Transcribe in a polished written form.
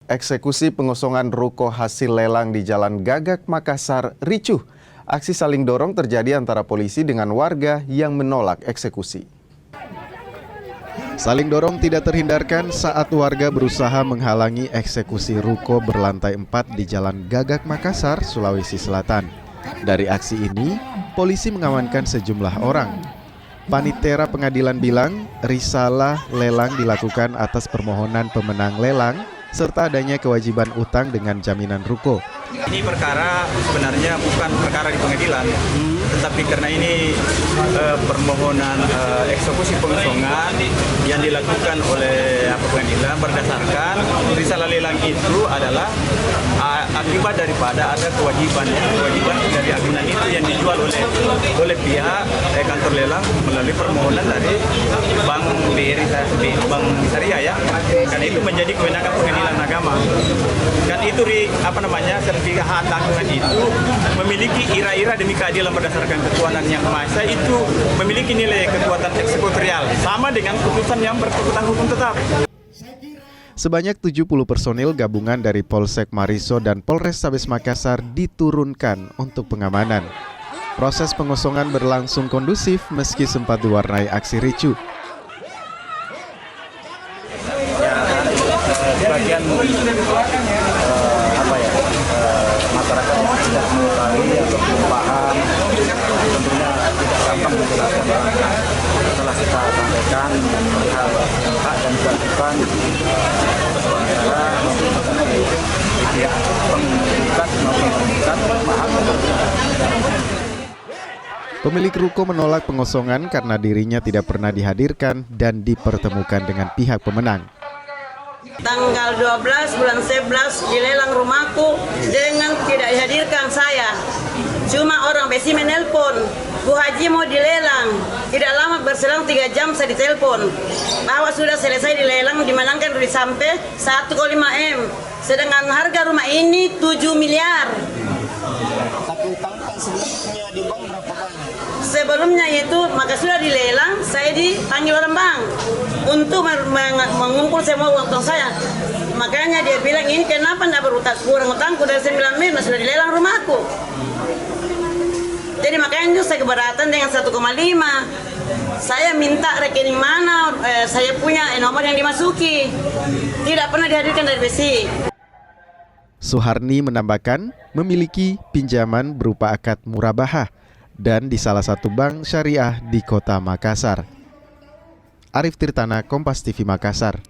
Eksekusi pengosongan ruko hasil lelang di Jalan Gagak, Makassar ricuh. Aksi saling dorong terjadi antara polisi dengan warga yang menolak eksekusi. Saling dorong tidak terhindarkan saat warga berusaha menghalangi eksekusi ruko berlantai 4 di Jalan Gagak, Makassar, Sulawesi Selatan. Dari aksi ini, polisi mengamankan sejumlah orang. Panitera pengadilan bilang risalah lelang dilakukan atas permohonan pemenang lelang serta adanya kewajiban utang dengan jaminan ruko. Ini perkara sebenarnya bukan perkara di pengadilan, tetapi karena ini permohonan eksekusi pengosongan yang dilakukan oleh pengadilan berdasarkan risalah lelang itu adalah akibat daripada ada kewajiban dari agunan itu yang dijual oleh pihak kantor lelang melalui permohonan dari Bank BRI, Bank Syariah ya. Karena itu menjadi kewenangan pengadilan agama. Dan itu sertifikat tanggungan itu memiliki ira-ira demi keadilan berdasarkan ketuhanan yang Maha Esa, itu memiliki nilai kekuatan eksekutorial sama dengan putusan yang berkekuatan hukum tetap. Sebanyak 70 personil gabungan dari Polsek Mariso dan Polrestabes Makassar diturunkan untuk pengamanan. Proses pengosongan berlangsung kondusif meski sempat diwarnai aksi ricuh. Sebagian masyarakat yang tidak mengetahui atau belum paham, tentunya tidak gampang menjelaskan. Setelah kita sampaikan hal hak dan kewajiban antara pihak penggugat maupun penggugat paham. Pemilik ruko menolak pengosongan karena dirinya tidak pernah dihadirkan dan dipertemukan dengan pihak pemenang. Tanggal 12 bulan 11 dilelang rumahku dengan tidak dihadirkan saya. Cuma orang besi menelpon, Bu Haji mau dilelang. Tidak lama berselang 3 jam saya ditelepon bahwa sudah selesai dilelang, dimenangkan sudah sampai 1,5 M. Sedangkan harga rumah ini 7 miliar. Tapi utangkan sebelumnya di bank berapa banyak? Sebelumnya itu maka sudah dilelang, saya dipanggil orang bank untuk mengumpul semua uang saya. Makanya dia bilang, ini kenapa tidak berutang, kurang utangku dari 9 miliar sudah dilelang rumahku. Jadi makanya saya keberatan dengan 1,5. Saya minta rekening mana, saya punya nomor yang dimasuki. Tidak pernah dihadirkan dari BSI. Suharni menambahkan memiliki pinjaman berupa akad murabahah dan di salah satu bank syariah di kota Makassar. Arif Tirtana, Kompas TV Makassar.